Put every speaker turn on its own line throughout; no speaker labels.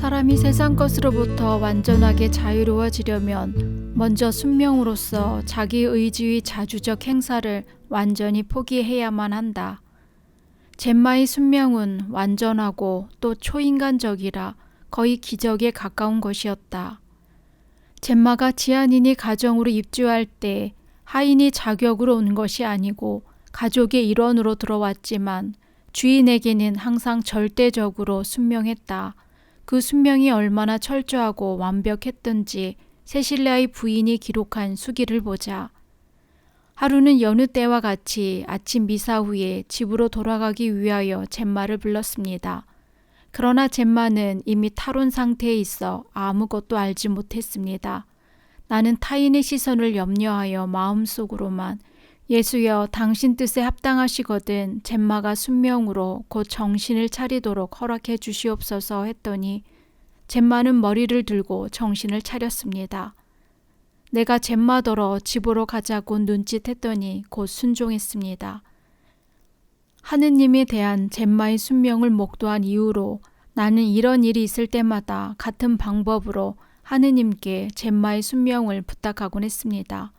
사람이 세상 것으로부터 완전하게 자유로워지려면 먼저 순명으로서 자기 의지의 자주적 행사를 완전히 포기해야만 한다. 젬마의 순명은 완전하고 또 초인간적이라 거의 기적에 가까운 것이었다. 젬마가 지안인이 가정으로 입주할 때 하인이 자격으로 온 것이 아니고 가족의 일원으로 들어왔지만 주인에게는 항상 절대적으로 순명했다. 그 순명이 얼마나 철저하고 완벽했던지 세실리아의 부인이 기록한 수기를 보자. 하루는 여느 때와 같이 아침 미사 후에 집으로 돌아가기 위하여 젬마를 불렀습니다. 그러나 젬마는 이미 탈원 상태에 있어 아무것도 알지 못했습니다. 나는 타인의 시선을 염려하여 마음속으로만 예수여 당신 뜻에 합당하시거든 젬마가 순명으로 곧 정신을 차리도록 허락해 주시옵소서 했더니 젬마는 머리를 들고 정신을 차렸습니다. 내가 젬마더러 집으로 가자고 눈짓했더니 곧 순종했습니다. 하느님에 대한 젬마의 순명을 목도한 이후로 나는 이런 일이 있을 때마다 같은 방법으로 하느님께 젬마의 순명을 부탁하곤 했습니다.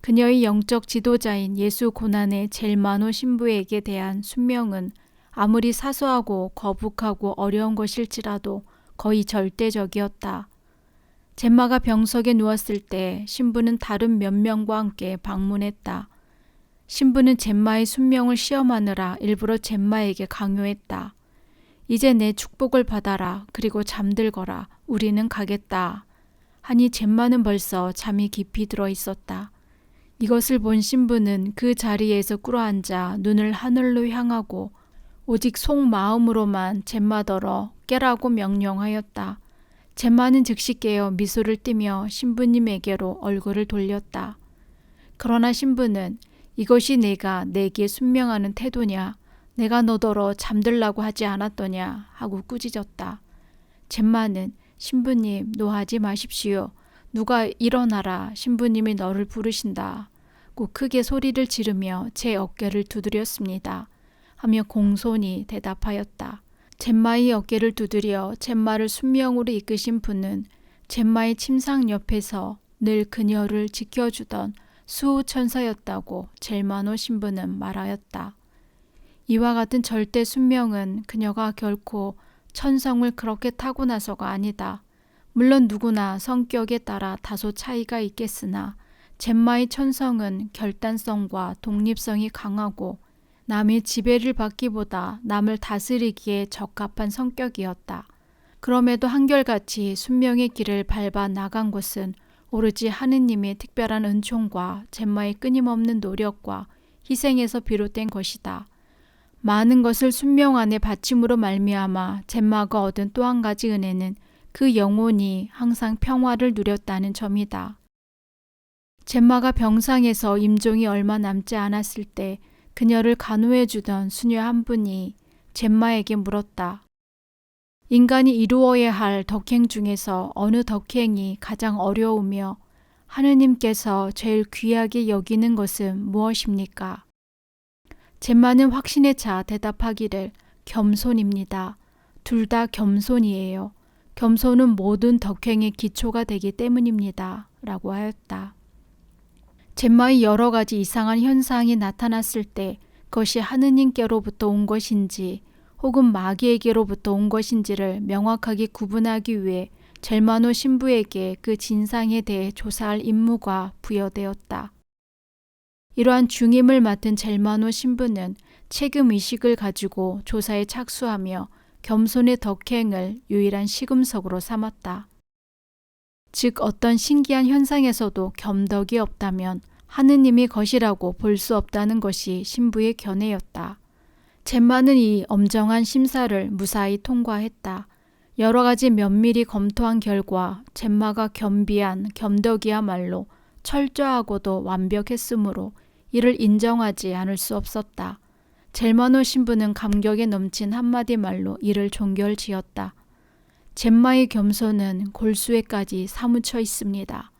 그녀의 영적 지도자인 예수 고난의 젤마노 신부에게 대한 순명은 아무리 사소하고 거북하고 어려운 것일지라도 거의 절대적이었다. 젬마가 병석에 누웠을 때 신부는 다른 몇 명과 함께 방문했다. 신부는 젬마의 순명을 시험하느라 일부러 젬마에게 강요했다. 이제 내 축복을 받아라. 그리고 잠들거라. 우리는 가겠다. 하니 젬마는 벌써 잠이 깊이 들어 있었다. 이것을 본 신부는 그 자리에서 꿇어앉아 눈을 하늘로 향하고 오직 속마음으로만 젬마더러 깨라고 명령하였다. 젬마는 즉시 깨어 미소를 띠며 신부님에게로 얼굴을 돌렸다. 그러나 신부는 이것이 내가 내게 순명하는 태도냐? 내가 너더러 잠들라고 하지 않았더냐? 하고 꾸짖었다. 젬마는 신부님 노하지 마십시오. 누가 일어나라. 신부님이 너를 부르신다. 고 크게 소리를 지르며 제 어깨를 두드렸습니다. 하며 공손히 대답하였다. 젬마의 어깨를 두드려 젬마를 순명으로 이끄신 분은 젬마의 침상 옆에서 늘 그녀를 지켜주던 수호천사였다고 젤마노 신부는 말하였다. 이와 같은 절대 순명은 그녀가 결코 천성을 그렇게 타고나서가 아니다. 물론 누구나 성격에 따라 다소 차이가 있겠으나 젬마의 천성은 결단성과 독립성이 강하고 남의 지배를 받기보다 남을 다스리기에 적합한 성격이었다. 그럼에도 한결같이 순명의 길을 밟아 나간 것은 오로지 하느님의 특별한 은총과 젬마의 끊임없는 노력과 희생에서 비롯된 것이다. 많은 것을 순명 안에 바침으로 말미암아 젬마가 얻은 또 한 가지 은혜는 그 영혼이 항상 평화를 누렸다는 점이다. 젬마가 병상에서 임종이 얼마 남지 않았을 때 그녀를 간호해 주던 수녀 한 분이 젬마에게 물었다. 인간이 이루어야 할 덕행 중에서 어느 덕행이 가장 어려우며 하느님께서 제일 귀하게 여기는 것은 무엇입니까? 젬마는 확신에 차 대답하기를 겸손입니다. 둘 다 겸손이에요. 겸손은 모든 덕행의 기초가 되기 때문입니다. 라고 하였다. 젬마의 여러 가지 이상한 현상이 나타났을 때 그것이 하느님께로부터 온 것인지 혹은 마귀에게로부터 온 것인지를 명확하게 구분하기 위해 젤마노 신부에게 그 진상에 대해 조사할 임무가 부여되었다. 이러한 중임을 맡은 젤마노 신부는 책임의식을 가지고 조사에 착수하며 겸손의 덕행을 유일한 시금석으로 삼았다. 즉 어떤 신기한 현상에서도 겸덕이 없다면 하느님이 것이라고 볼 수 없다는 것이 신부의 견해였다. 젬마는 이 엄정한 심사를 무사히 통과했다. 여러 가지 면밀히 검토한 결과 젬마가 겸비한 겸덕이야말로 철저하고도 완벽했으므로 이를 인정하지 않을 수 없었다. 젤마노 신부는 감격에 넘친 한마디 말로 이를 종결지었다. 젬마의 겸손은 골수에까지 사무쳐 있습니다.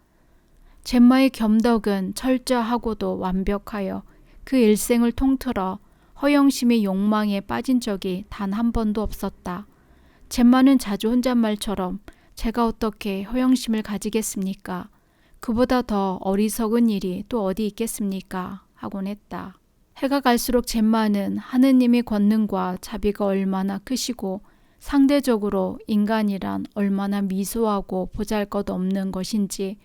젬마의 겸덕은 철저하고도 완벽하여 그 일생을 통틀어 허영심의 욕망에 빠진 적이 단 한 번도 없었다. 젬마는 자주 혼잣말처럼 제가 어떻게 허영심을 가지겠습니까? 그보다 더 어리석은 일이 또 어디 있겠습니까? 하곤 했다. 해가 갈수록 젬마는 하느님의 권능과 자비가 얼마나 크시고 상대적으로 인간이란 얼마나 미소하고 보잘것없는 것인지,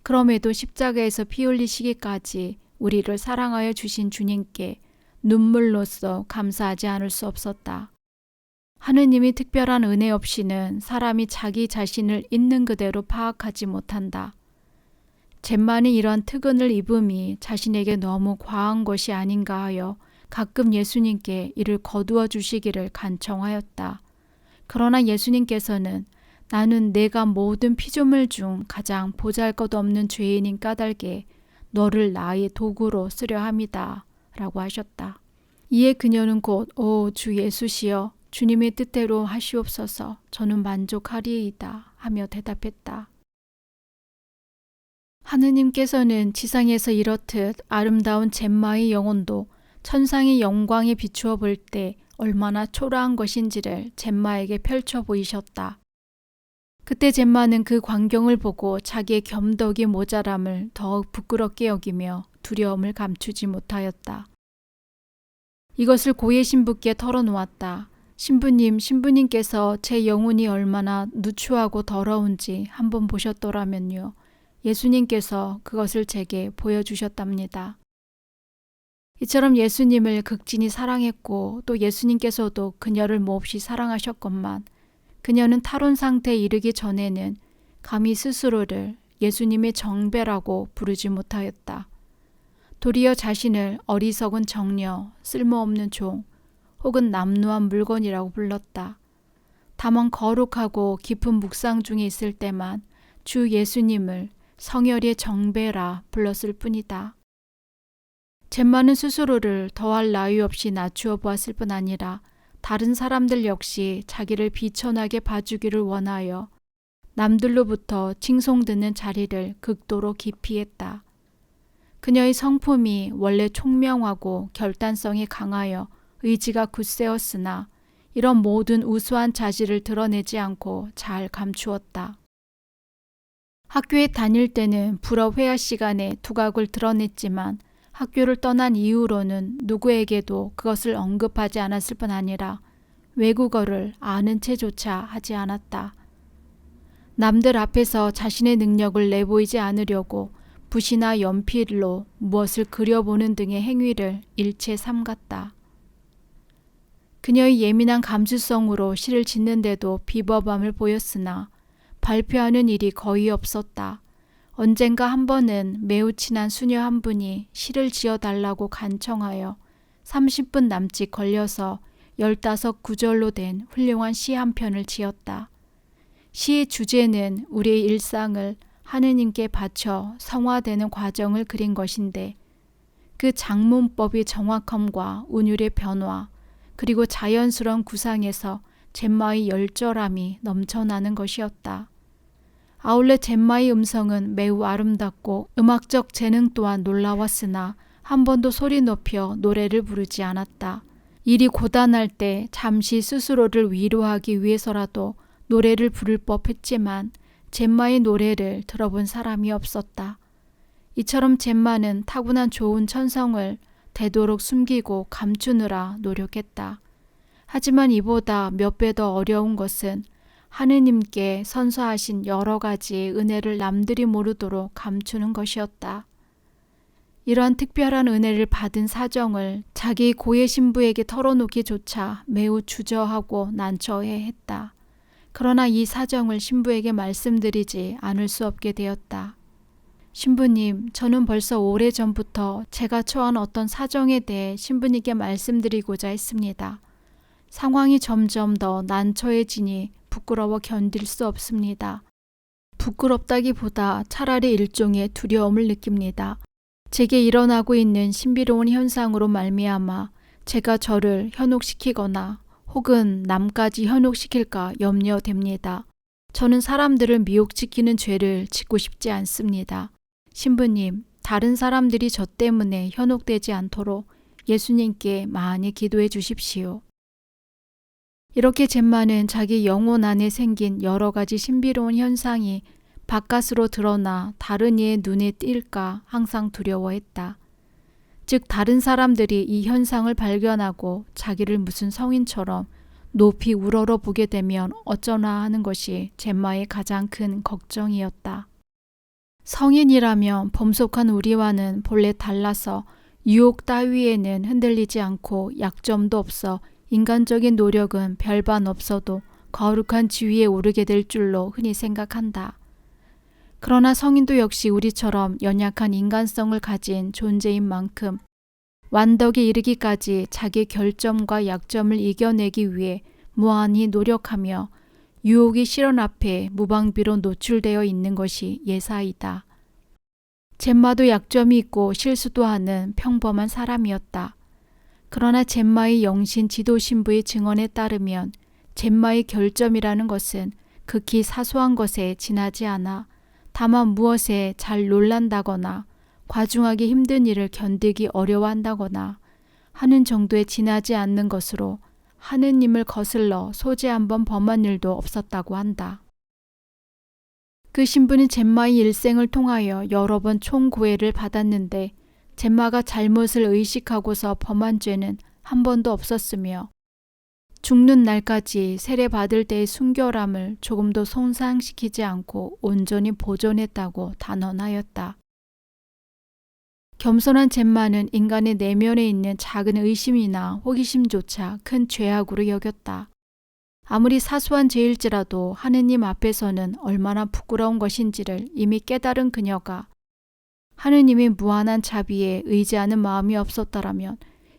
그럼에도 십자가에서 피 흘리시기까지 우리를 사랑하여 주신 주님께 눈물로써 감사하지 않을 수 없었다. 하느님이 특별한 은혜 없이는 사람이 자기 자신을 있는 그대로 파악하지 못한다. 젬마는 이러한 특은을 입음이 자신에게 너무 과한 것이 아닌가 하여 가끔 예수님께 이를 거두어 주시기를 간청하였다. 그러나 예수님께서는 나는 내가 모든 피조물 중 가장 보잘것없는 죄인인 까닭에 너를 나의 도구로 쓰려 함이다 라고 하셨다. 이에 그녀는 곧 오 주 예수시여 주님의 뜻대로 하시옵소서 저는 만족하리이다 하며 대답했다. 하느님께서는 지상에서 이렇듯 아름다운 젬마의 영혼도 천상의 영광에 비추어 볼 때 얼마나 초라한 것인지를 젬마에게 펼쳐 보이셨다. 그때 젬마는 그 광경을 보고 자기의 겸덕이 모자람을 더욱 부끄럽게 여기며 두려움을 감추지 못하였다. 이것을 고예 신부께 털어놓았다. 신부님께서 제 영혼이 얼마나 누추하고 더러운지 한번 보셨더라면요. 예수님께서 그것을 제게 보여주셨답니다. 이처럼 예수님을 극진히 사랑했고 또 예수님께서도 그녀를 몹시 사랑하셨건만 그녀는 탈원 상태에 이르기 전에는 감히 스스로를 예수님의 정배라고 부르지 못하였다. 도리어 자신을 어리석은 정녀, 쓸모없는 종, 혹은 남루한 물건이라고 불렀다. 다만 거룩하고 깊은 묵상 중에 있을 때만 주 예수님을 성혈의 정배라 불렀을 뿐이다. 젬마는 스스로를 더할 나위 없이 낮추어 보았을 뿐 아니라 다른 사람들 역시 자기를 비천하게 봐주기를 원하여 남들로부터 칭송듣는 자리를 극도로 기피했다. 그녀의 성품이 원래 총명하고 결단성이 강하여 의지가 굳세었으나 이런 모든 우수한 자질을 드러내지 않고 잘 감추었다. 학교에 다닐 때는 불어 회화 시간에 두각을 드러냈지만 학교를 떠난 이후로는 누구에게도 그것을 언급하지 않았을 뿐 아니라 외국어를 아는 채조차 하지 않았다. 남들 앞에서 자신의 능력을 내보이지 않으려고 붓이나 연필로 무엇을 그려보는 등의 행위를 일체 삼갔다. 그녀의 예민한 감수성으로 시를 짓는데도 비법함을 보였으나 발표하는 일이 거의 없었다. 언젠가 한 번은 매우 친한 수녀 한 분이 시를 지어달라고 간청하여 30분 남짓 걸려서 15구절로 된 훌륭한 시 한 편을 지었다. 시의 주제는 우리의 일상을 하느님께 바쳐 성화되는 과정을 그린 것인데 그 장문법의 정확함과 운율의 변화 그리고 자연스러운 구상에서 젬마의 열절함이 넘쳐나는 것이었다. 아울러 젬마의 음성은 매우 아름답고 음악적 재능 또한 놀라웠으나 한 번도 소리 높여 노래를 부르지 않았다. 일이 고단할 때 잠시 스스로를 위로하기 위해서라도 노래를 부를 법했지만 젬마의 노래를 들어본 사람이 없었다. 이처럼 젬마는 타고난 좋은 천성을 되도록 숨기고 감추느라 노력했다. 하지만 이보다 몇 배 더 어려운 것은 하느님께 선서하신 여러 가지의 은혜를 남들이 모르도록 감추는 것이었다. 이러한 특별한 은혜를 받은 사정을 자기 고예 신부에게 털어놓기조차 매우 주저하고 난처해 했다. 그러나 이 사정을 신부에게 말씀드리지 않을 수 없게 되었다. 신부님, 저는 벌써 오래전부터 제가 처한 어떤 사정에 대해 신부님께 말씀드리고자 했습니다. 상황이 점점 더 난처해지니 부끄러워 견딜 수 없습니다. 부끄럽다기보다 차라리 일종의 두려움을 느낍니다. 제게 일어나고 있는 신비로운 현상으로 말미암아 제가 저를 현혹시키거나 혹은 남까지 현혹시킬까 염려됩니다. 저는 사람들을 미혹시키는 죄를 짓고 싶지 않습니다. 신부님, 다른 사람들이 저 때문에 현혹되지 않도록 예수님께 많이 기도해 주십시오. 이렇게 젬마는 자기 영혼 안에 생긴 여러 가지 신비로운 현상이 바깥으로 드러나 다른 이의 눈에 띌까 항상 두려워했다. 즉 다른 사람들이 이 현상을 발견하고 자기를 무슨 성인처럼 높이 우러러 보게 되면 어쩌나 하는 것이 젬마의 가장 큰 걱정이었다. 성인이라면 범속한 우리와는 본래 달라서 유혹 따위에는 흔들리지 않고 약점도 없어 인간적인 노력은 별반 없어도 거룩한 지위에 오르게 될 줄로 흔히 생각한다. 그러나 성인도 역시 우리처럼 연약한 인간성을 가진 존재인 만큼 완덕에 이르기까지 자기 결점과 약점을 이겨내기 위해 무한히 노력하며 유혹의 실현 앞에 무방비로 노출되어 있는 것이 예사이다. 젬마도 약점이 있고 실수도 하는 평범한 사람이었다. 그러나 젬마의 영신 지도 신부의 증언에 따르면 젬마의 결점이라는 것은 극히 사소한 것에 지나지 않아 다만 무엇에 잘 놀란다거나 과중하기 힘든 일을 견디기 어려워한다거나 하는 정도에 지나지 않는 것으로 하느님을 거슬러 소재 한번 범한 일도 없었다고 한다. 그 신부는 젬마의 일생을 통하여 여러 번 총고해를 받았는데 젬마가 잘못을 의식하고서 범한 죄는 한 번도 없었으며 죽는 날까지 세례받을 때의 순결함을 조금도 손상시키지 않고 온전히 보존했다고 단언하였다. 겸손한 젬마는 인간의 내면에 있는 작은 의심이나 호기심조차 큰 죄악으로 여겼다. 아무리 사소한 죄일지라도 하느님 앞에서는 얼마나 부끄러운 것인지를 이미 깨달은 그녀가 하느님의 무한한 자비에 의지하는 마음이 없었더라면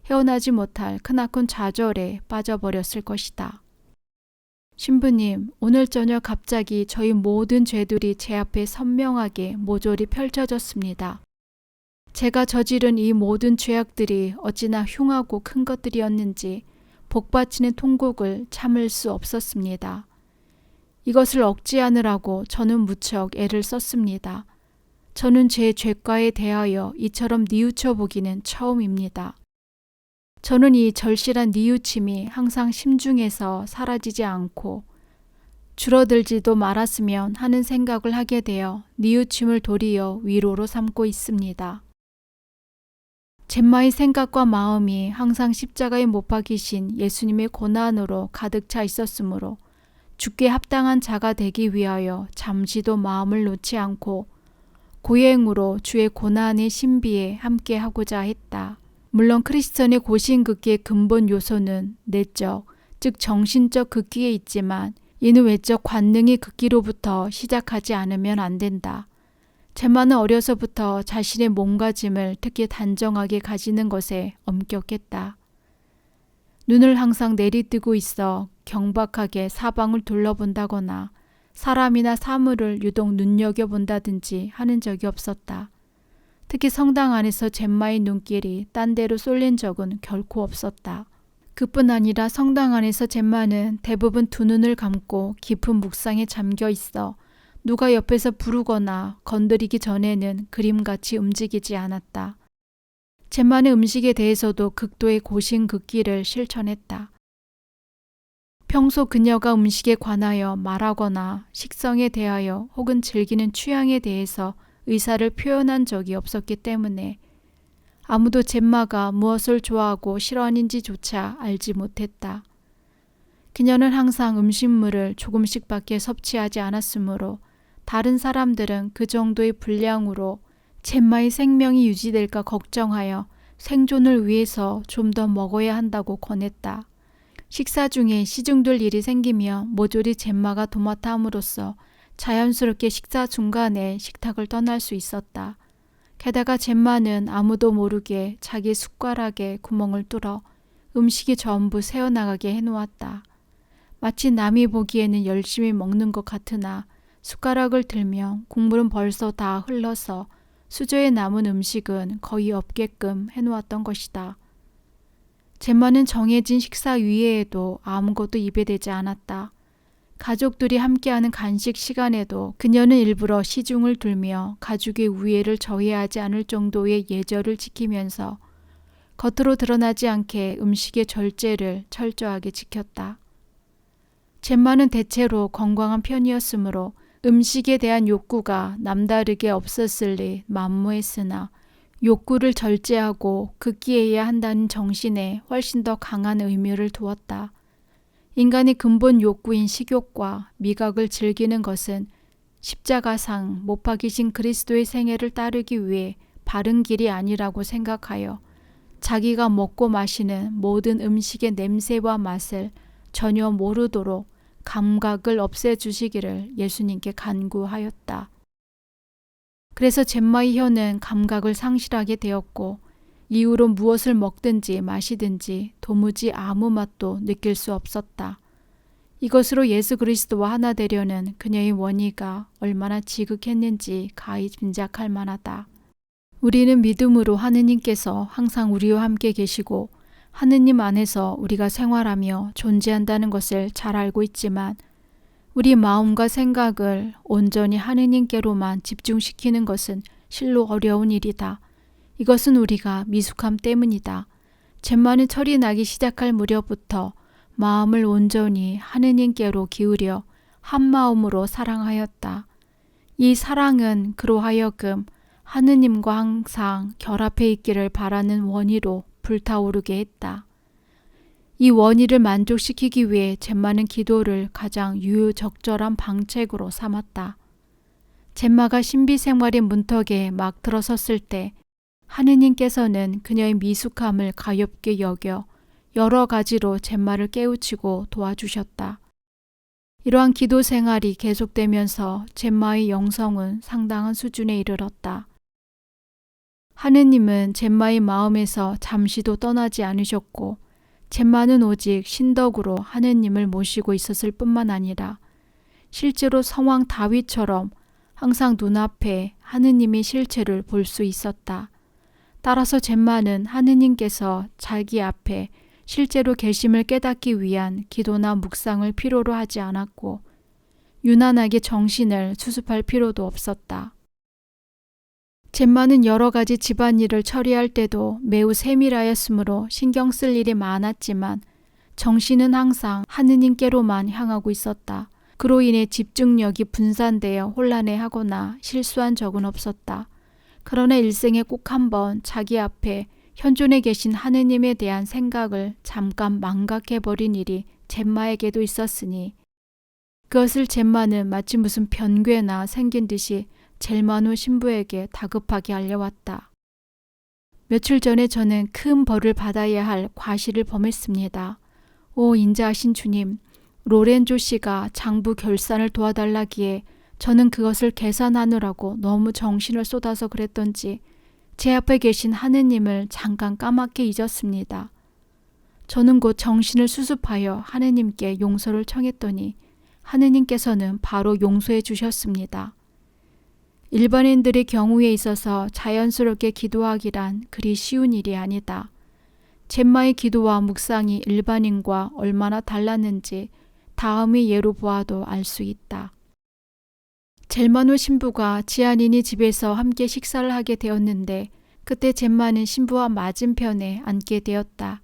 헤어나지 못할 크나큰 좌절에 빠져버렸을 것이다. 신부님, 오늘 저녁 갑자기 저희 모든 죄들이 제 앞에 선명하게 모조리 펼쳐졌습니다. 제가 저지른 이 모든 죄악들이 어찌나 흉하고 큰 것들이었는지 복받치는 통곡을 참을 수 없었습니다. 이것을 억제하느라고 저는 무척 애를 썼습니다. 저는 제 죄과에 대하여 이처럼 뉘우쳐 보기는 처음입니다. 저는 이 절실한 뉘우침이 항상 심중에서 사라지지 않고 줄어들지도 말았으면 하는 생각을 하게 되어 뉘우침을 도리어 위로로 삼고 있습니다. 젬마의 생각과 마음이 항상 십자가에 못 박이신 예수님의 고난으로 가득 차 있었으므로 죽게 합당한 자가 되기 위하여 잠시도 마음을 놓지 않고 고행으로 주의 고난의 신비에 함께하고자 했다. 물론 크리스천의 고신극기의 근본 요소는 내적, 즉 정신적 극기에 있지만 이는 외적 관능의 극기로부터 시작하지 않으면 안 된다. 젬마는 어려서부터 자신의 몸가짐을 특히 단정하게 가지는 것에 엄격했다. 눈을 항상 내리뜨고 있어 경박하게 사방을 둘러본다거나 사람이나 사물을 유독 눈여겨본다든지 하는 적이 없었다. 특히 성당 안에서 젬마의 눈길이 딴 데로 쏠린 적은 결코 없었다. 그뿐 아니라 성당 안에서 젬마는 대부분 두 눈을 감고 깊은 묵상에 잠겨 있어 누가 옆에서 부르거나 건드리기 전에는 그림같이 움직이지 않았다. 젬마는 음식에 대해서도 극도의 고신극기를 실천했다. 평소 그녀가 음식에 관하여 말하거나 식성에 대하여 혹은 즐기는 취향에 대해서 의사를 표현한 적이 없었기 때문에 아무도 젬마가 무엇을 좋아하고 싫어하는지조차 알지 못했다. 그녀는 항상 음식물을 조금씩밖에 섭취하지 않았으므로 다른 사람들은 그 정도의 분량으로 젬마의 생명이 유지될까 걱정하여 생존을 위해서 좀 더 먹어야 한다고 권했다. 식사 중에 시중될 일이 생기면 모조리 젬마가 도맡아 함으로써 자연스럽게 식사 중간에 식탁을 떠날 수 있었다. 게다가 젬마는 아무도 모르게 자기 숟가락에 구멍을 뚫어 음식이 전부 새어나가게 해놓았다. 마치 남이 보기에는 열심히 먹는 것 같으나 숟가락을 들면 국물은 벌써 다 흘러서 수저에 남은 음식은 거의 없게끔 해놓았던 것이다. 젬마는 정해진 식사 이외에도 아무것도 입에 대지 않았다. 가족들이 함께하는 간식 시간에도 그녀는 일부러 시중을 들며 가족의 우애를 저해하지 않을 정도의 예절을 지키면서 겉으로 드러나지 않게 음식의 절제를 철저하게 지켰다. 젬마는 대체로 건강한 편이었으므로 음식에 대한 욕구가 남다르게 없었을 리 만무했으나 욕구를 절제하고 극기해야 한다는 정신에 훨씬 더 강한 의미를 두었다. 인간의 근본 욕구인 식욕과 미각을 즐기는 것은 십자가상 못 박이신 그리스도의 생애를 따르기 위해 바른 길이 아니라고 생각하여 자기가 먹고 마시는 모든 음식의 냄새와 맛을 전혀 모르도록 감각을 없애주시기를 예수님께 간구하였다. 그래서 젬마의 혀는 감각을 상실하게 되었고 이후로 무엇을 먹든지 마시든지 도무지 아무 맛도 느낄 수 없었다. 이것으로 예수 그리스도와 하나 되려는 그녀의 원의가 얼마나 지극했는지 가히 짐작할 만하다. 우리는 믿음으로 하느님께서 항상 우리와 함께 계시고 하느님 안에서 우리가 생활하며 존재한다는 것을 잘 알고 있지만 우리 마음과 생각을 온전히 하느님께로만 집중시키는 것은 실로 어려운 일이다. 이것은 우리가 미숙함 때문이다. 젬마는 철이 나기 시작할 무렵부터 마음을 온전히 하느님께로 기울여 한 마음으로 사랑하였다. 이 사랑은 그로 하여금 하느님과 항상 결합해 있기를 바라는 원의로 불타오르게 했다. 이 원의를 만족시키기 위해 젬마는 기도를 가장 유유적절한 방책으로 삼았다. 젬마가 신비 생활의 문턱에 막 들어섰을 때 하느님께서는 그녀의 미숙함을 가엾게 여겨 여러 가지로 젬마를 깨우치고 도와주셨다. 이러한 기도 생활이 계속되면서 젬마의 영성은 상당한 수준에 이르렀다. 하느님은 젬마의 마음에서 잠시도 떠나지 않으셨고 젬마는 오직 신덕으로 하느님을 모시고 있었을 뿐만 아니라 실제로 성왕 다윗처럼 항상 눈앞에 하느님의 실체를 볼 수 있었다. 따라서 젬마는 하느님께서 자기 앞에 실제로 계심을 깨닫기 위한 기도나 묵상을 필요로 하지 않았고 유난하게 정신을 수습할 필요도 없었다. 젬마는 여러 가지 집안일을 처리할 때도 매우 세밀하였으므로 신경 쓸 일이 많았지만 정신은 항상 하느님께로만 향하고 있었다. 그로 인해 집중력이 분산되어 혼란해하거나 실수한 적은 없었다. 그러나 일생에 꼭 한번 자기 앞에 현존에 계신 하느님에 대한 생각을 잠깐 망각해버린 일이 젬마에게도 있었으니 그것을 젬마는 마치 무슨 변괴나 생긴 듯이 젤마누 신부에게 다급하게 알려왔다. 며칠 전에 저는 큰 벌을 받아야 할 과실을 범했습니다. 오 인자하신 주님, 로렌조 씨가 장부 결산을 도와달라기에 저는 그것을 계산하느라고 너무 정신을 쏟아서 그랬던지 제 앞에 계신 하느님을 잠깐 까맣게 잊었습니다. 저는 곧 정신을 수습하여 하느님께 용서를 청했더니 하느님께서는 바로 용서해 주셨습니다. 일반인들의 경우에 있어서 자연스럽게 기도하기란 그리 쉬운 일이 아니다. 젬마의 기도와 묵상이 일반인과 얼마나 달랐는지 다음의 예로 보아도 알 수 있다. 젤마누 신부가 지아닌이 집에서 함께 식사를 하게 되었는데 그때 젬마는 신부와 맞은편에 앉게 되었다.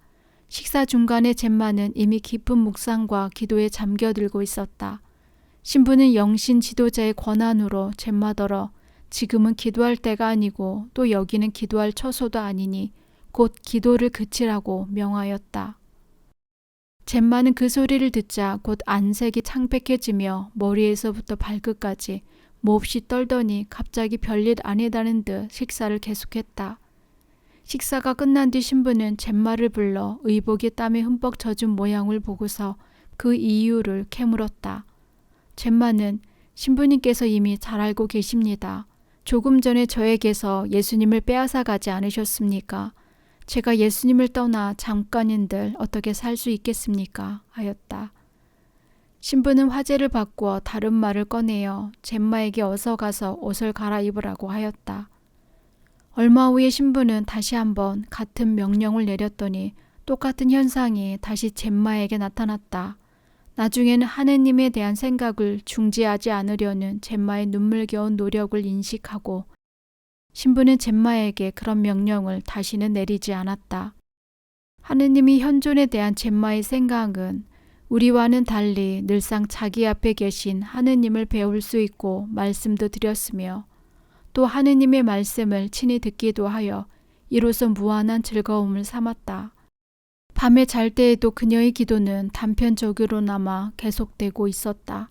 식사 중간에 젬마는 이미 깊은 묵상과 기도에 잠겨들고 있었다. 신부는 영신 지도자의 권한으로 젬마더러 지금은 기도할 때가 아니고 또 여기는 기도할 처소도 아니니 곧 기도를 그치라고 명하였다. 젬마는 그 소리를 듣자 곧 안색이 창백해지며 머리에서부터 발끝까지 몹시 떨더니 갑자기 별일 아니다는 듯 식사를 계속했다. 식사가 끝난 뒤 신부는 젬마를 불러 의복에 땀에 흠뻑 젖은 모양을 보고서 그 이유를 캐물었다. 젬마는 신부님께서 이미 잘 알고 계십니다. 조금 전에 저에게서 예수님을 빼앗아 가지 않으셨습니까? 제가 예수님을 떠나 잠깐인들 어떻게 살 수 있겠습니까? 하였다. 신부는 화제를 바꾸어 다른 말을 꺼내어 젬마에게 어서 가서 옷을 갈아입으라고 하였다. 얼마 후에 신부는 다시 한번 같은 명령을 내렸더니 똑같은 현상이 다시 젬마에게 나타났다. 나중에는 하느님에 대한 생각을 중지하지 않으려는 젬마의 눈물겨운 노력을 인식하고 신부는 젬마에게 그런 명령을 다시는 내리지 않았다. 하느님이 현존에 대한 젬마의 생각은 우리와는 달리 늘상 자기 앞에 계신 하느님을 배울 수 있고 말씀도 드렸으며 또 하느님의 말씀을 친히 듣기도 하여 이로써 무한한 즐거움을 삼았다. 밤에 잘 때에도 그녀의 기도는 단편적으로나마 계속되고 있었다.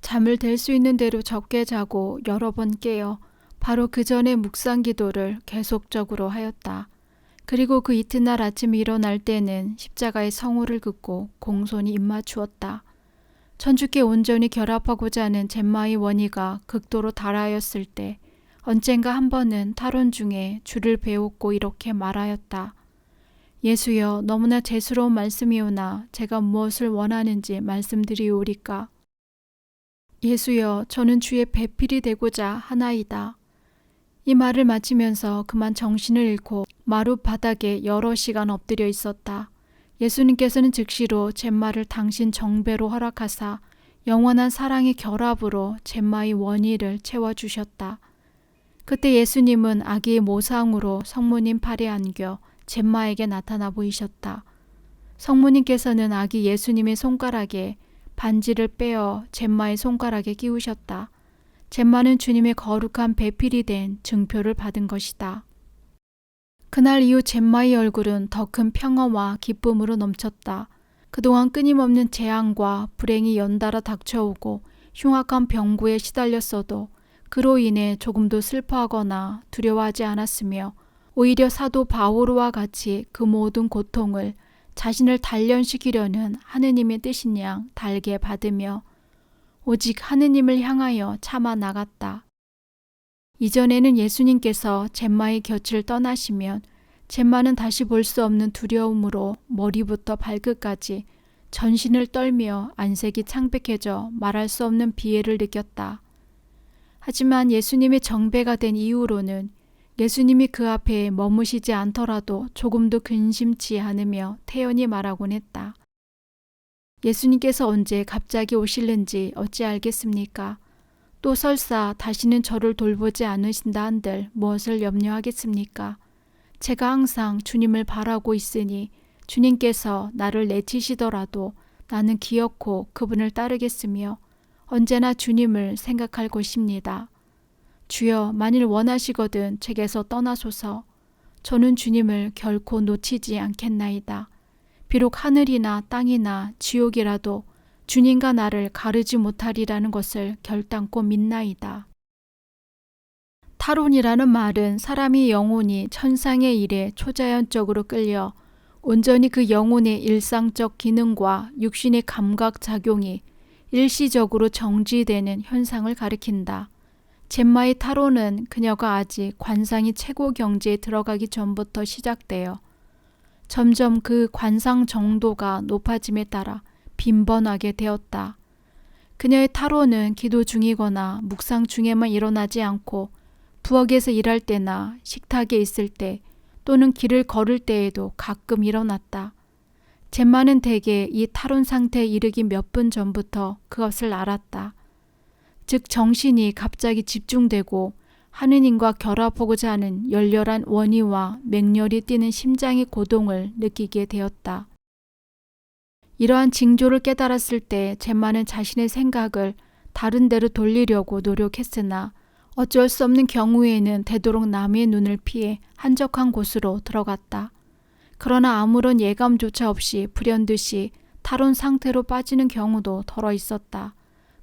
잠을 들 수 있는 대로 적게 자고 여러 번 깨어 바로 그 전에 묵상 기도를 계속적으로 하였다. 그리고 그 이튿날 아침에 일어날 때는 십자가의 성호를 긋고 공손히 입맞추었다. 천주께 온전히 결합하고자 하는 젬마의 원의가 극도로 달하였을 때 언젠가 한 번은 탈원 중에 주를 배웠고 이렇게 말하였다. 예수여, 너무나 죄스러운 말씀이오나 제가 무엇을 원하는지 말씀드리오리까? 예수여, 저는 주의 배필이 되고자 하나이다. 이 말을 마치면서 그만 정신을 잃고 마룻 바닥에 여러 시간 엎드려 있었다. 예수님께서는 즉시로 젬마를 당신 정배로 허락하사 영원한 사랑의 결합으로 젬마의 원의를 채워주셨다. 그때 예수님은 아기의 모상으로 성모님 팔에 안겨 젬마에게 나타나 보이셨다. 성모님께서는 아기 예수님의 손가락에 반지를 빼어 젬마의 손가락에 끼우셨다. 젬마는 주님의 거룩한 배필이 된 증표를 받은 것이다. 그날 이후 젬마의 얼굴은 더 큰 평화와 기쁨으로 넘쳤다. 그동안 끊임없는 재앙과 불행이 연달아 닥쳐오고 흉악한 병고에 시달렸어도 그로 인해 조금도 슬퍼하거나 두려워하지 않았으며 오히려 사도 바오로와 같이 그 모든 고통을 자신을 단련시키려는 하느님의 뜻인 양 달게 받으며 오직 하느님을 향하여 참아 나갔다. 이전에는 예수님께서 젬마의 곁을 떠나시면 젬마는 다시 볼 수 없는 두려움으로 머리부터 발끝까지 전신을 떨며 안색이 창백해져 말할 수 없는 비애를 느꼈다. 하지만 예수님의 정배가 된 이후로는 예수님이 그 앞에 머무시지 않더라도 조금도 근심치 않으며 태연히 말하곤 했다. 예수님께서 언제 갑자기 오실는지 어찌 알겠습니까? 또 설사 다시는 저를 돌보지 않으신다 한들 무엇을 염려하겠습니까? 제가 항상 주님을 바라고 있으니 주님께서 나를 내치시더라도 나는 기어코 그분을 따르겠으며 언제나 주님을 생각할 것입니다. 주여, 만일 원하시거든 제게서 떠나소서. 저는 주님을 결코 놓치지 않겠나이다. 비록 하늘이나 땅이나 지옥이라도 주님과 나를 가르지 못하리라는 것을 결단코 믿나이다. 탈혼이라는 말은 사람이 영혼이 천상의 일에 초자연적으로 끌려 온전히 그 영혼의 일상적 기능과 육신의 감각작용이 일시적으로 정지되는 현상을 가리킨다. 젬마의 탈혼은 그녀가 아직 관상이 최고 경지에 들어가기 전부터 시작되어 점점 그 관상 정도가 높아짐에 따라 빈번하게 되었다. 그녀의 탈혼은 기도 중이거나 묵상 중에만 일어나지 않고 부엌에서 일할 때나 식탁에 있을 때 또는 길을 걸을 때에도 가끔 일어났다. 젬마는 대개 이 탈혼 상태에 이르기 몇 분 전부터 그것을 알았다. 즉 정신이 갑자기 집중되고 하느님과 결합하고자 하는 열렬한 원의와 맹렬히 뛰는 심장의 고동을 느끼게 되었다. 이러한 징조를 깨달았을 때 젬마는 자신의 생각을 다른 데로 돌리려고 노력했으나 어쩔 수 없는 경우에는 되도록 남의 눈을 피해 한적한 곳으로 들어갔다. 그러나 아무런 예감조차 없이 불현듯이 탈혼 상태로 빠지는 경우도 덜어 있었다.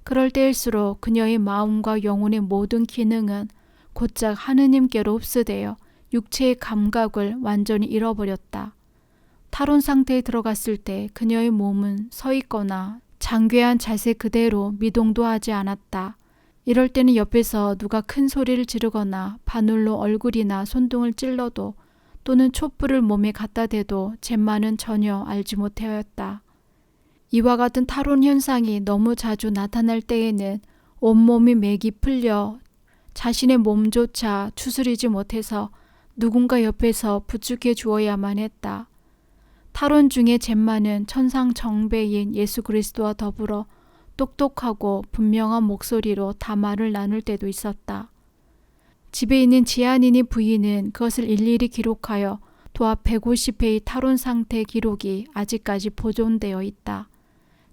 그럴 때일수록 그녀의 마음과 영혼의 모든 기능은 곧장 하느님께로 흡수되어 육체의 감각을 완전히 잃어버렸다. 탈혼 상태에 들어갔을 때 그녀의 몸은 서 있거나 장괴한 자세 그대로 미동도 하지 않았다. 이럴 때는 옆에서 누가 큰 소리를 지르거나 바늘로 얼굴이나 손등을 찔러도 또는 촛불을 몸에 갖다 대도 젬마는 전혀 알지 못하였다. 이와 같은 탈혼 현상이 너무 자주 나타날 때에는 온몸이 맥이 풀려 자신의 몸조차 추스리지 못해서 누군가 옆에서 부축해 주어야만 했다. 탈혼 중에 젬마는 천상정배인 예수 그리스도와 더불어 똑똑하고 분명한 목소리로 담화를 나눌 때도 있었다. 집에 있는 지안인의 부인은 그것을 일일이 기록하여 도합 150회의 탈혼 상태 기록이 아직까지 보존되어 있다.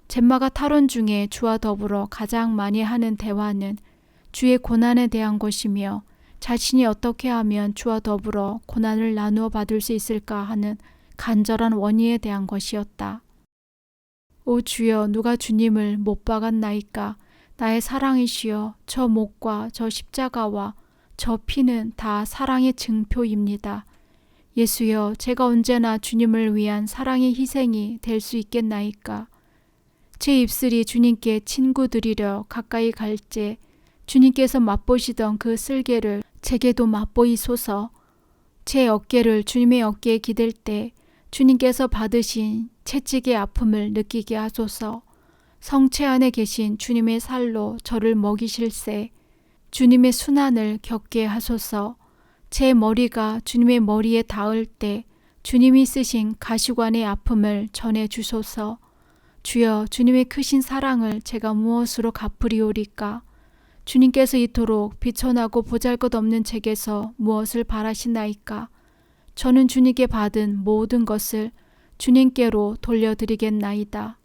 젬마가 탈원 중에 주와 더불어 가장 많이 하는 대화는 주의 고난에 대한 것이며 자신이 어떻게 하면 주와 더불어 고난을 나누어 받을 수 있을까 하는 간절한 원의에 대한 것이었다. 오 주여, 누가 주님을 못 박았나이까? 나의 사랑이시여, 저 목과 저 십자가와 저 피는 다 사랑의 증표입니다. 예수여, 제가 언제나 주님을 위한 사랑의 희생이 될 수 있겠나이까? 제 입술이 주님께 친구드리려 가까이 갈제 주님께서 맛보시던 그 쓸개를 제게도 맛보이소서. 제 어깨를 주님의 어깨에 기댈 때 주님께서 받으신 채찍의 아픔을 느끼게 하소서. 성체 안에 계신 주님의 살로 저를 먹이실세 주님의 순환을 겪게 하소서. 제 머리가 주님의 머리에 닿을 때 주님이 쓰신 가시관의 아픔을 전해 주소서. 주여, 주님의 크신 사랑을 제가 무엇으로 갚으리오리까? 주님께서 이토록 비천하고 보잘것없는 제게서 무엇을 바라시나이까? 저는 주님께 받은 모든 것을 주님께로 돌려드리겠나이다.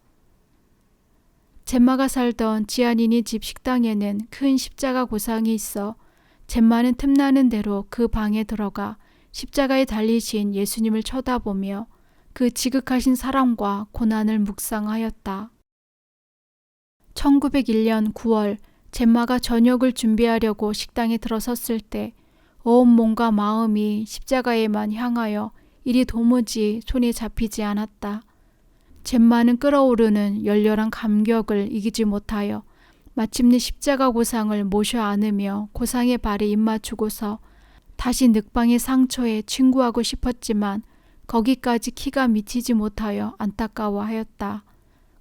젬마가 살던 지아니니 집 식당에는 큰 십자가 고상이 있어 젬마는 틈나는 대로 그 방에 들어가 십자가에 달리신 예수님을 쳐다보며 그 지극하신 사랑과 고난을 묵상하였다. 1901년 9월 젬마가 저녁을 준비하려고 식당에 들어섰을 때 온 몸과 마음이 십자가에만 향하여 이리 도무지 손에 잡히지 않았다. 젬마는 끓어오르는 열렬한 감격을 이기지 못하여 마침내 십자가 고상을 모셔 안으며 고상의 발에 입맞추고서 다시 늑방의 상처에 친구하고 싶었지만 거기까지 키가 미치지 못하여 안타까워하였다.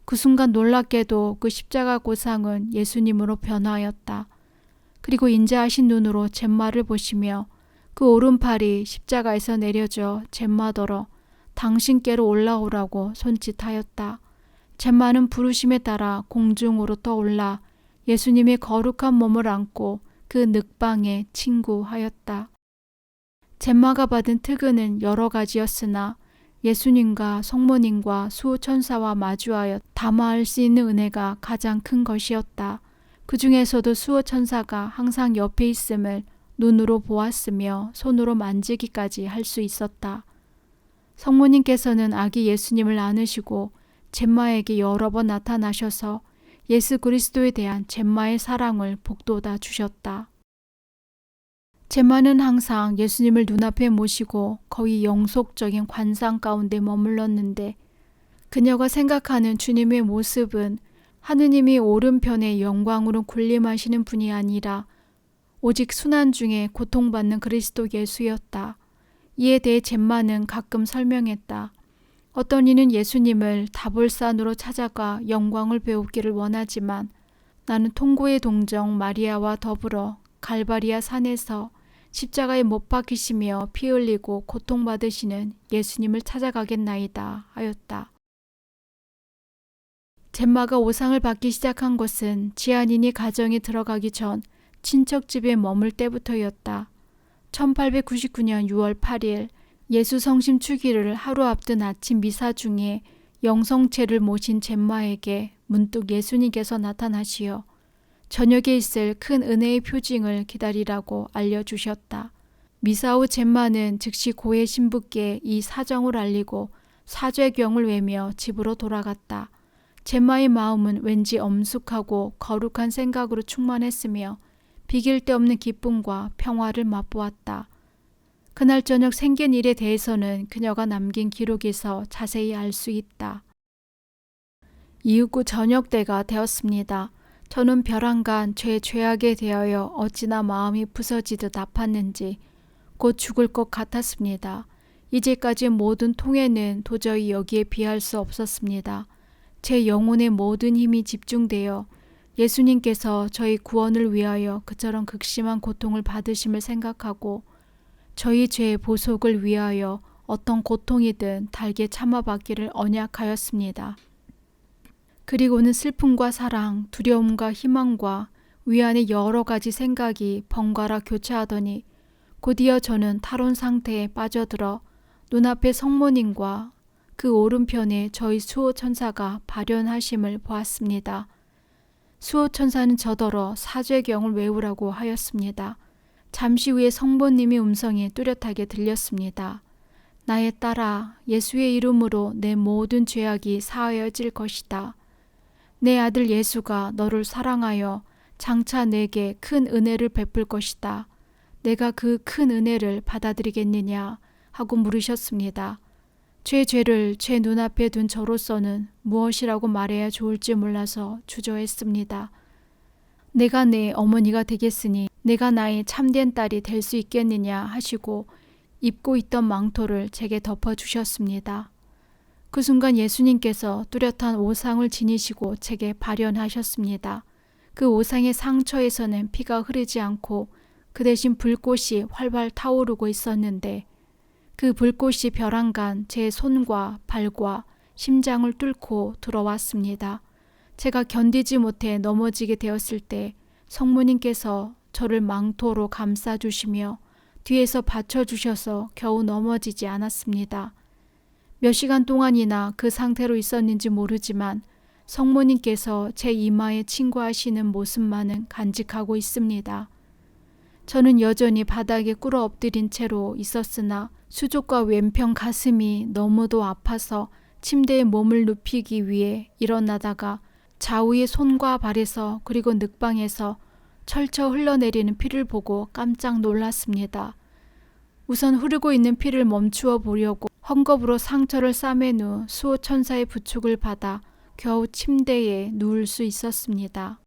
그 순간 놀랍게도 그 십자가 고상은 예수님으로 변하였다. 그리고 인자하신 눈으로 젬마를 보시며 그 오른팔이 십자가에서 내려져 젬마더러 당신께로 올라오라고 손짓하였다. 젬마는 부르심에 따라 공중으로 떠올라 예수님의 거룩한 몸을 안고 그 늑방에 친구하였다. 젬마가 받은 특은은 여러 가지였으나 예수님과 성모님과 수호천사와 마주하여 담화할 수 있는 은혜가 가장 큰 것이었다. 그 중에서도 수호천사가 항상 옆에 있음을 눈으로 보았으며 손으로 만지기까지 할 수 있었다. 성모님께서는 아기 예수님을 안으시고 젬마에게 여러 번 나타나셔서 예수 그리스도에 대한 젬마의 사랑을 북돋아 주셨다. 젬마는 항상 예수님을 눈앞에 모시고 거의 영속적인 관상 가운데 머물렀는데 그녀가 생각하는 주님의 모습은 하느님이 오른편의 영광으로 군림하시는 분이 아니라 오직 순환 중에 고통받는 그리스도 예수였다. 이에 대해 젬마는 가끔 설명했다. 어떤 이는 예수님을 다볼산으로 찾아가 영광을 배우기를 원하지만 나는 통고의 동정 마리아와 더불어 갈바리아 산에서 십자가에 못 박히시며 피 흘리고 고통받으시는 예수님을 찾아가겠나이다 하였다. 젬마가 오상을 받기 시작한 것은 지아니니 가정에 들어가기 전 친척집에 머물 때부터였다. 1899년 6월 8일 예수 성심 추기를 하루 앞둔 아침 미사 중에 영성체를 모신 젬마에게 문득 예수님께서 나타나시어 저녁에 있을 큰 은혜의 표징을 기다리라고 알려주셨다. 미사 후 젬마는 즉시 고해 신부께 이 사정을 알리고 사죄경을 외며 집으로 돌아갔다. 젬마의 마음은 왠지 엄숙하고 거룩한 생각으로 충만했으며 비길 데 없는 기쁨과 평화를 맛보았다. 그날 저녁 생긴 일에 대해서는 그녀가 남긴 기록에서 자세히 알 수 있다. 이윽고 저녁 때가 되었습니다. 저는 벼랑간 제 죄악에 대하여 어찌나 마음이 부서지듯 아팠는지 곧 죽을 것 같았습니다. 이제까지 모든 통해는 도저히 여기에 비할 수 없었습니다. 제 영혼의 모든 힘이 집중되어 예수님께서 저희 구원을 위하여 그처럼 극심한 고통을 받으심을 생각하고 저희 죄의 보속을 위하여 어떤 고통이든 달게 참아받기를 언약하였습니다. 그리고는 슬픔과 사랑, 두려움과 희망과 위안의 여러 가지 생각이 번갈아 교차하더니 곧이어 저는 탈원 상태에 빠져들어 눈앞에 성모님과 그 오른편에 저희 수호천사가 발현하심을 보았습니다. 수호천사는 저더러 사죄경을 외우라고 하였습니다. 잠시 후에 성보님의 음성이 뚜렷하게 들렸습니다. 나의 딸아, 예수의 이름으로 내 모든 죄악이 사하여질 것이다. 내 아들 예수가 너를 사랑하여 장차 내게 큰 은혜를 베풀 것이다. 내가 그 큰 은혜를 받아들이겠느냐 하고 물으셨습니다. 제 죄를 제 눈앞에 둔 저로서는 무엇이라고 말해야 좋을지 몰라서 주저했습니다. 내가 내 어머니가 되겠으니 내가 나의 참된 딸이 될 수 있겠느냐 하시고 입고 있던 망토를 제게 덮어주셨습니다. 그 순간 예수님께서 뚜렷한 오상을 지니시고 제게 발현하셨습니다. 그 오상의 상처에서는 피가 흐르지 않고 그 대신 불꽃이 활활 타오르고 있었는데 그 불꽃이 벼랑간 제 손과 발과 심장을 뚫고 들어왔습니다. 제가 견디지 못해 넘어지게 되었을 때 성모님께서 저를 망토로 감싸주시며 뒤에서 받쳐주셔서 겨우 넘어지지 않았습니다. 몇 시간 동안이나 그 상태로 있었는지 모르지만 성모님께서 제 이마에 친구하시는 모습만은 간직하고 있습니다. 저는 여전히 바닥에 꿇어 엎드린 채로 있었으나 수족과 왼편 가슴이 너무도 아파서 침대에 몸을 눕히기 위해 일어나다가 좌우의 손과 발에서 그리고 늑방에서 철철 흘러내리는 피를 보고 깜짝 놀랐습니다. 우선 흐르고 있는 피를 멈추어 보려고 헝겊으로 상처를 싸맨 후 수호천사의 부축을 받아 겨우 침대에 누울 수 있었습니다.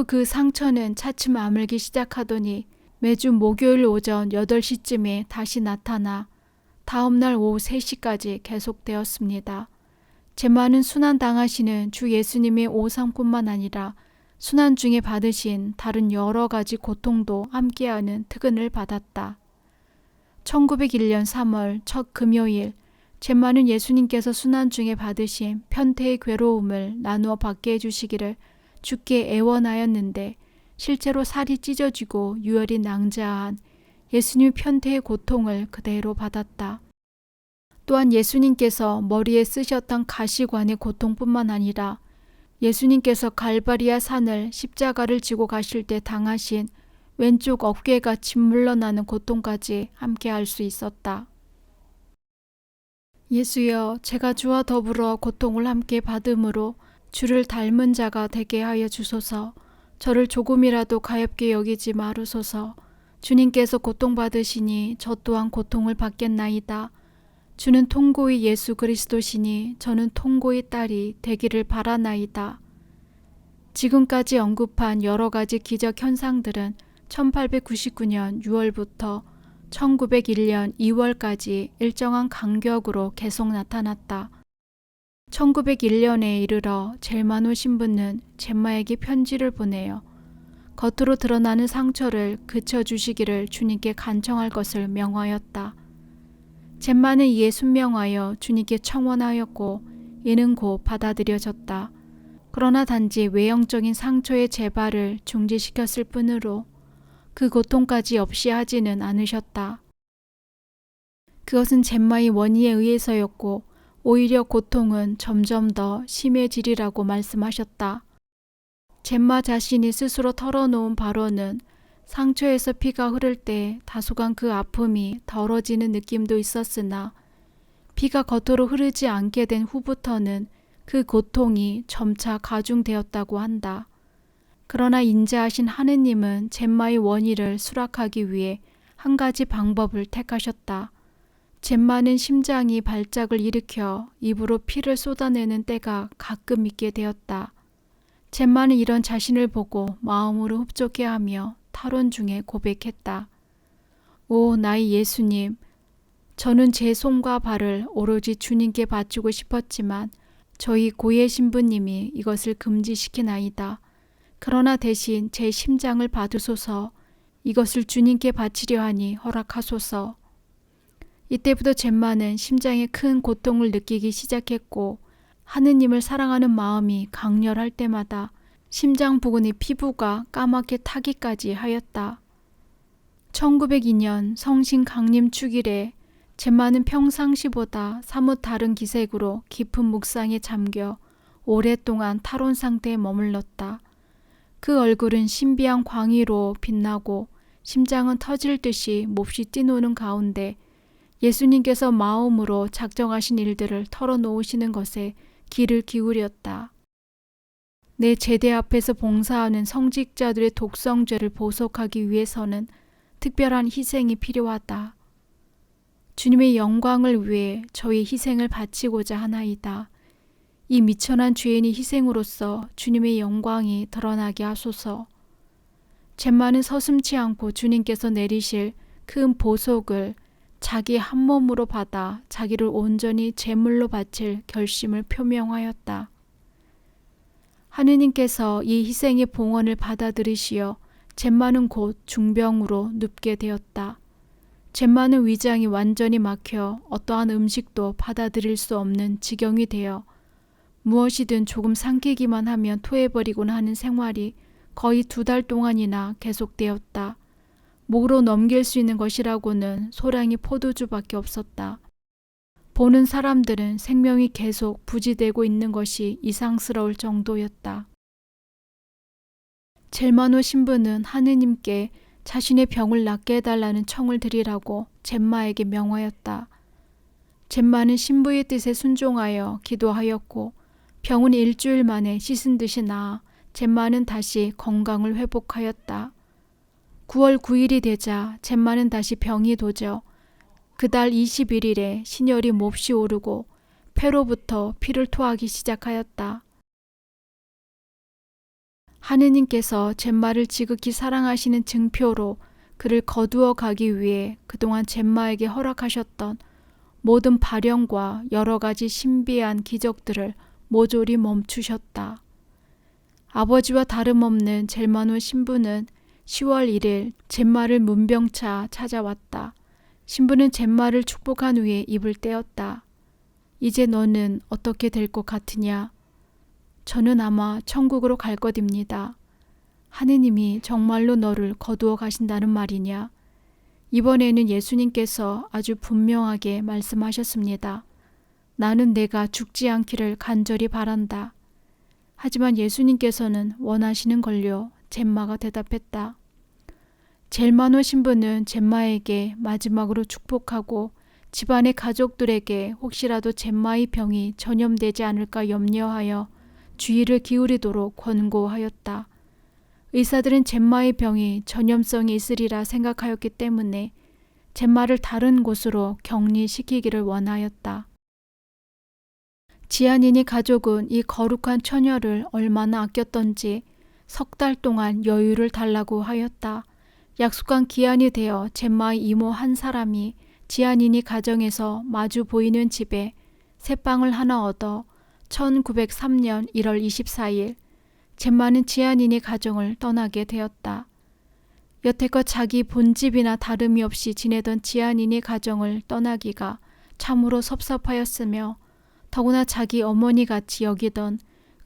그 상처는 차츰 아물기 시작하더니 매주 목요일 오전 8시쯤에 다시 나타나 다음날 오후 3시까지 계속되었습니다. 제만은 순환당하시는 주 예수님의 오상뿐만 아니라 순환 중에 받으신 다른 여러 가지 고통도 함께하는 특은을 받았다. 1901년 3월 첫 금요일, 제만은 예수님께서 순환 중에 받으신 편태의 괴로움을 나누어 받게 해주시기를 주께 애원하였는데 실제로 살이 찢어지고 유혈이 낭자한 예수님의 편태의 고통을 그대로 받았다. 또한 예수님께서 머리에 쓰셨던 가시관의 고통뿐만 아니라 예수님께서 갈바리아 산을 십자가를 지고 가실 때 당하신 왼쪽 어깨가 짓물러나는 고통까지 함께 할 수 있었다. 예수여, 제가 주와 더불어 고통을 함께 받음으로 주를 닮은 자가 되게 하여 주소서. 저를 조금이라도 가엾게 여기지 마루소서. 주님께서 고통받으시니 저 또한 고통을 받겠나이다. 주는 통고의 예수 그리스도시니 저는 통고의 딸이 되기를 바라나이다. 지금까지 언급한 여러 가지 기적 현상들은 1899년 6월부터 1901년 2월까지 일정한 간격으로 계속 나타났다. 1901년에 이르러 젤마노 신부는 젬마에게 편지를 보내어 겉으로 드러나는 상처를 그쳐주시기를 주님께 간청할 것을 명하였다. 젬마는 이에 순명하여 주님께 청원하였고 이는 곧 받아들여졌다. 그러나 단지 외형적인 상처의 재발을 중지시켰을 뿐으로 그 고통까지 없이 하지는 않으셨다. 그것은 젬마의 원인에 의해서였고 오히려 고통은 점점 더 심해지리라고 말씀하셨다. 젬마 자신이 스스로 털어놓은 바로는 상처에서 피가 흐를 때 다소간 그 아픔이 덜어지는 느낌도 있었으나 피가 겉으로 흐르지 않게 된 후부터는 그 고통이 점차 가중되었다고 한다. 그러나 인자하신 하느님은 젬마의 원인을 수락하기 위해 한 가지 방법을 택하셨다. 젬마는 심장이 발작을 일으켜 입으로 피를 쏟아내는 때가 가끔 있게 되었다. 젬마는 이런 자신을 보고 마음으로 흡족해하며 탈원 중에 고백했다. 오 나의 예수님, 저는 제 손과 발을 오로지 주님께 바치고 싶었지만 저희 고예 신부님이 이것을 금지시키나이다. 그러나 대신 제 심장을 받으소서. 이것을 주님께 바치려 하니 허락하소서. 이때부터 젬마는 심장에 큰 고통을 느끼기 시작했고 하느님을 사랑하는 마음이 강렬할 때마다 심장 부근의 피부가 까맣게 타기까지 하였다. 1902년 성신 강림 축일에 젬마는 평상시보다 사뭇 다른 기색으로 깊은 묵상에 잠겨 오랫동안 탈원 상태에 머물렀다. 그 얼굴은 신비한 광의로 빛나고 심장은 터질 듯이 몹시 뛰노는 가운데 예수님께서 마음으로 작정하신 일들을 털어놓으시는 것에 귀를 기울였다. 내 제대 앞에서 봉사하는 성직자들의 독성죄를 보속하기 위해서는 특별한 희생이 필요하다. 주님의 영광을 위해 저희 희생을 바치고자 하나이다. 이 미천한 죄인이 희생으로써 주님의 영광이 드러나게 하소서. 젬마는 서슴지 않고 주님께서 내리실 큰 보속을 자기 한 몸으로 받아 자기를 온전히 제물로 바칠 결심을 표명하였다. 하느님께서 이 희생의 봉헌을 받아들이시어 젬마는 곧 중병으로 눕게 되었다. 젬마는 위장이 완전히 막혀 어떠한 음식도 받아들일 수 없는 지경이 되어 무엇이든 조금 삼키기만 하면 토해버리곤 하는 생활이 거의 2달 동안이나 계속되었다. 목으로 넘길 수 있는 것이라고는 소량의 포도주밖에 없었다. 보는 사람들은 생명이 계속 부지되고 있는 것이 이상스러울 정도였다. 젤마노 신부는 하느님께 자신의 병을 낫게 해달라는 청을 드리라고 젬마에게 명하였다. 젬마는 신부의 뜻에 순종하여 기도하였고 병은 일주일 만에 씻은 듯이 나아 젬마는 다시 건강을 회복하였다. 9월 9일이 되자 젬마는 다시 병이 도져 그달 21일에 신혈이 몹시 오르고 폐로부터 피를 토하기 시작하였다. 하느님께서 젬마를 지극히 사랑하시는 증표로 그를 거두어 가기 위해 그동안 젬마에게 허락하셨던 모든 발현과 여러 가지 신비한 기적들을 모조리 멈추셨다. 아버지와 다름없는 젤마노 신부는 10월 1일 젬마를 문병차 찾아왔다. 신부는 젬마를 축복한 후에 입을 떼었다. 이제 너는 어떻게 될 것 같으냐? 저는 아마 천국으로 갈 것입니다. 하느님이 정말로 너를 거두어 가신다는 말이냐? 이번에는 예수님께서 아주 분명하게 말씀하셨습니다. 나는 내가 죽지 않기를 간절히 바란다. 하지만 예수님께서는 원하시는 걸요. 젬마가 대답했다. 젤마노 신부는 젬마에게 마지막으로 축복하고 집안의 가족들에게 혹시라도 젬마의 병이 전염되지 않을까 염려하여 주의를 기울이도록 권고하였다. 의사들은 젬마의 병이 전염성이 있으리라 생각하였기 때문에 젬마를 다른 곳으로 격리시키기를 원하였다. 지아니니 가족은 이 거룩한 처녀를 얼마나 아꼈던지 3달 동안 여유를 달라고 하였다. 약속한 기한이 되어 젬마의 이모 한 사람이 지아니니 가정에서 마주 보이는 집에 새빵을 하나 얻어 1903년 1월 24일 젬마는 지아니니 가정을 떠나게 되었다. 여태껏 자기 본집이나 다름이 없이 지내던 지아니니 가정을 떠나기가 참으로 섭섭하였으며 더구나 자기 어머니같이 여기던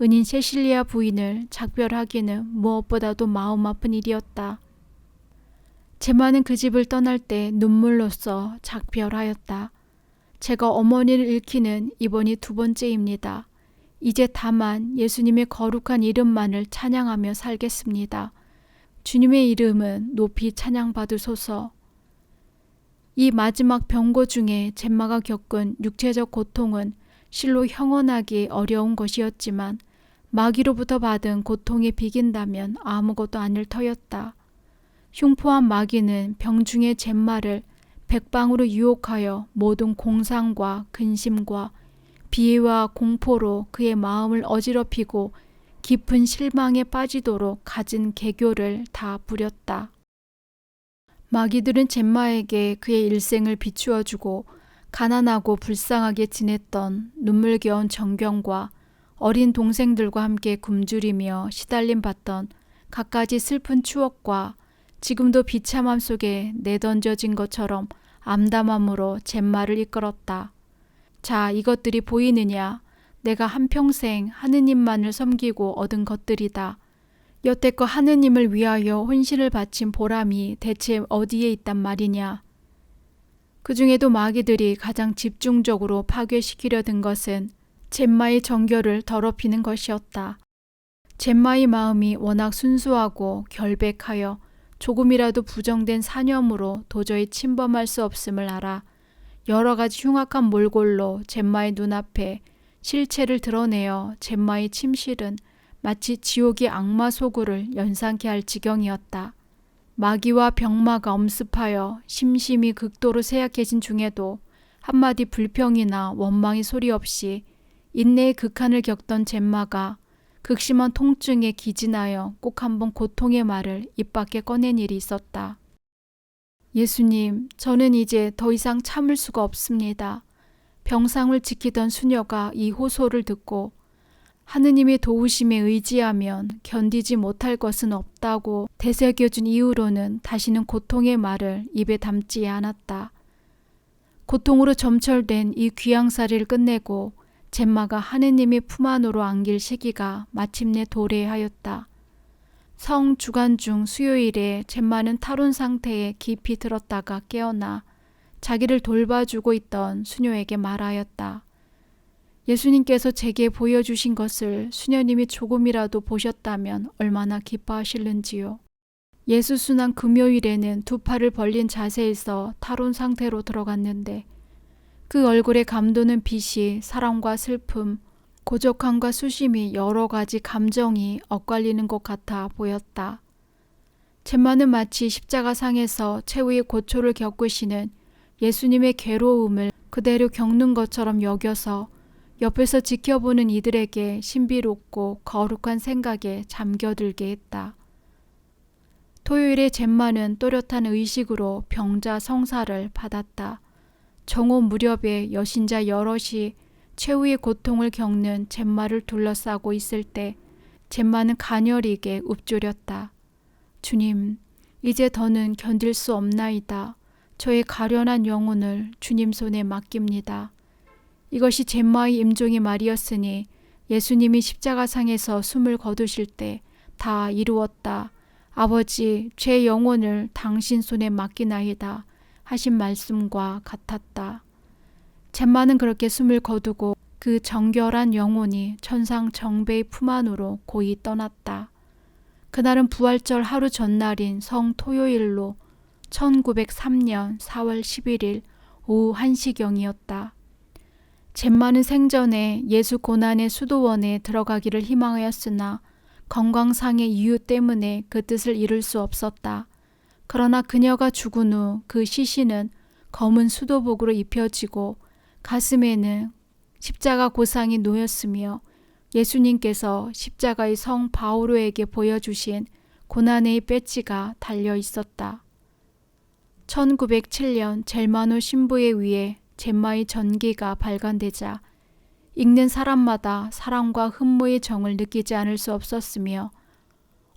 은인 세실리아 부인을 작별하기는 무엇보다도 마음 아픈 일이었다. 젬마는 그 집을 떠날 때 눈물로써 작별하였다. 제가 어머니를 잃기는 이번이 2번째입니다. 이제 다만 예수님의 거룩한 이름만을 찬양하며 살겠습니다. 주님의 이름은 높이 찬양받으소서. 이 마지막 병고 중에 젬마가 겪은 육체적 고통은 실로 형언하기 어려운 것이었지만 마귀로부터 받은 고통에 비긴다면 아무것도 아닐 터였다. 흉포한 마귀는 병중의 젬마를 백방으로 유혹하여 모든 공상과 근심과 비애와 공포로 그의 마음을 어지럽히고 깊은 실망에 빠지도록 갖은 계교를 다 부렸다. 마귀들은 젬마에게 그의 일생을 비추어주고 가난하고 불쌍하게 지냈던 눈물겨운 정경과 어린 동생들과 함께 굶주리며 시달림 받던 갖가지 슬픈 추억과 지금도 비참함 속에 내던져진 것처럼 암담함으로 젬마를 이끌었다. 자, 이것들이 보이느냐? 내가 한평생 하느님만을 섬기고 얻은 것들이다. 여태껏 하느님을 위하여 혼신을 바친 보람이 대체 어디에 있단 말이냐? 그 중에도 마귀들이 가장 집중적으로 파괴시키려 든 것은 젬마의 정결을 더럽히는 것이었다. 젬마의 마음이 워낙 순수하고 결백하여 조금이라도 부정된 사념으로 도저히 침범할 수 없음을 알아 여러 가지 흉악한 몰골로 젬마의 눈앞에 실체를 드러내어 젬마의 침실은 마치 지옥의 악마 소굴을 연상케 할 지경이었다. 마귀와 병마가 엄습하여 심심이 극도로 쇠약해진 중에도 한마디 불평이나 원망의 소리 없이 인내의 극한을 겪던 젬마가 극심한 통증에 기진하여 꼭 한번 고통의 말을 입 밖에 꺼낸 일이 있었다. 예수님, 저는 이제 더 이상 참을 수가 없습니다. 병상을 지키던 수녀가 이 호소를 듣고 하느님의 도우심에 의지하면 견디지 못할 것은 없다고 되새겨준 이후로는 다시는 고통의 말을 입에 담지 않았다. 고통으로 점철된 이 귀양살이를 끝내고 젬마가 하느님의 품 안으로 안길 시기가 마침내 도래하였다. 성 주간 중 수요일에 젬마는 탈원 상태에 깊이 들었다가 깨어나 자기를 돌봐주고 있던 수녀에게 말하였다. 예수님께서 제게 보여주신 것을 수녀님이 조금이라도 보셨다면 얼마나 기뻐하실는지요. 예수 순환 금요일에는 두 팔을 벌린 자세에서 탈원 상태로 들어갔는데 그 얼굴에 감도는 빛이 사랑과 슬픔, 고적함과 수심이 여러 가지 감정이 엇갈리는 것 같아 보였다. 젬마는 마치 십자가상에서 최후의 고초를 겪으시는 예수님의 괴로움을 그대로 겪는 것처럼 여겨서 옆에서 지켜보는 이들에게 신비롭고 거룩한 생각에 잠겨들게 했다. 토요일에 젬마는 또렷한 의식으로 병자 성사를 받았다. 정오 무렵에 여신자 여럿이 최후의 고통을 겪는 젬마를 둘러싸고 있을 때 젬마는 가녀리게 읊조렸다. 주님, 이제 더는 견딜 수 없나이다. 저의 가련한 영혼을 주님 손에 맡깁니다. 이것이 젬마의 임종의 말이었으니 예수님이 십자가상에서 숨을 거두실 때 다 이루었다. 아버지, 제 영혼을 당신 손에 맡기나이다. 하신 말씀과 같았다. 젬마는 그렇게 숨을 거두고 그 정결한 영혼이 천상 정배의 품 안으로 고이 떠났다. 그날은 부활절 하루 전날인 성 토요일로 1903년 4월 11일 오후 1시경이었다. 젬마는 생전에 예수 고난의 수도원에 들어가기를 희망하였으나 건강상의 이유 때문에 그 뜻을 이룰 수 없었다. 그러나 그녀가 죽은 후 그 시신은 검은 수도복으로 입혀지고 가슴에는 십자가 고상이 놓였으며 예수님께서 십자가의 성 바오로에게 보여주신 고난의 배지가 달려 있었다. 1907년 젤마노 신부의 위에 젬마의 전기가 발간되자 읽는 사람마다 사랑과 흠모의 정을 느끼지 않을 수 없었으며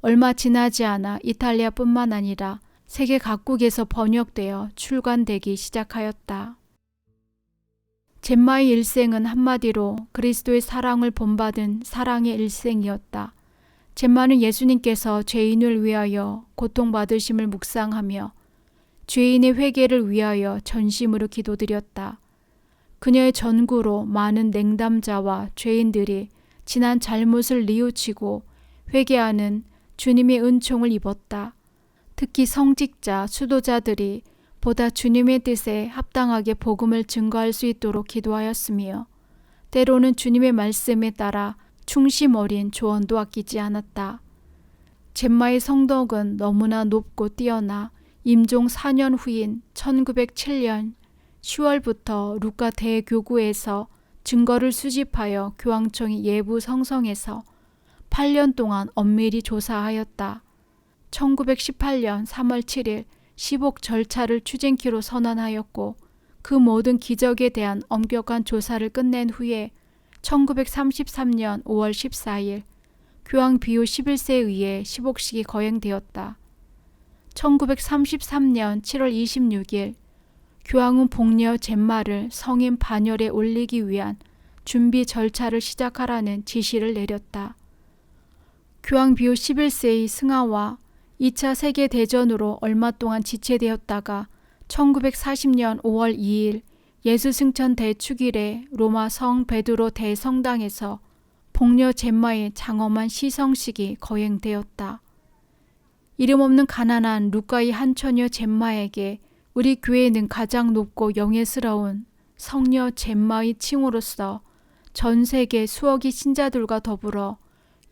얼마 지나지 않아 이탈리아뿐만 아니라 세계 각국에서 번역되어 출간되기 시작하였다. 젬마의 일생은 한마디로 그리스도의 사랑을 본받은 사랑의 일생이었다. 젬마는 예수님께서 죄인을 위하여 고통받으심을 묵상하며 죄인의 회개를 위하여 전심으로 기도드렸다. 그녀의 전구로 많은 냉담자와 죄인들이 지난 잘못을 뉘우치고 회개하는 주님의 은총을 입었다. 특히 성직자, 수도자들이 보다 주님의 뜻에 합당하게 복음을 증거할 수 있도록 기도하였으며 때로는 주님의 말씀에 따라 충심 어린 조언도 아끼지 않았다. 젬마의 성덕은 너무나 높고 뛰어나 임종 4년 후인 1907년 10월부터 루카 대교구에서 증거를 수집하여 교황청이 예부 성성에서 8년 동안 엄밀히 조사하였다. 1918년 3월 7일 10억 절차를 추진키로 선언하였고 그 모든 기적에 대한 엄격한 조사를 끝낸 후에 1933년 5월 14일 교황 비오 11세에 의해 10옥식이 거행되었다. 1933년 7월 26일 교황은 복녀 젬마를 성인 반열에 올리기 위한 준비 절차를 시작하라는 지시를 내렸다. 교황 비오 11세의 승하와 2차 세계대전으로 얼마 동안 지체되었다가 1940년 5월 2일 예수 승천 대축일에 로마 성 베드로 대성당에서 복녀 젬마의 장엄한 시성식이 거행되었다. 이름 없는 가난한 루카의 한 처녀 젬마에게 우리 교회는 가장 높고 영예스러운 성녀 젬마의 칭호로서 전 세계 수억의 신자들과 더불어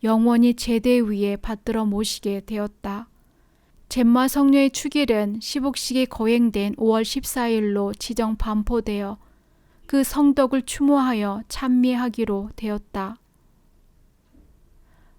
영원히 제대 위에 받들어 모시게 되었다. 젬마 성녀의 축일은 시복식이 거행된 5월 14일로 지정 반포되어 그 성덕을 추모하여 찬미하기로 되었다.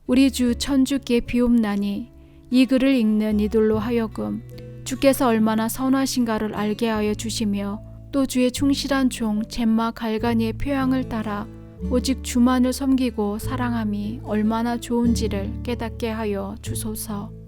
우리 주 천주께 비옵나니 이 글을 읽는 이들로 하여금 주께서 얼마나 선하신가를 알게 하여 주시며 또 주의 충실한 종 젬마 갈가니의 표양을 따라 오직 주만을 섬기고 사랑함이 얼마나 좋은지를 깨닫게 하여 주소서.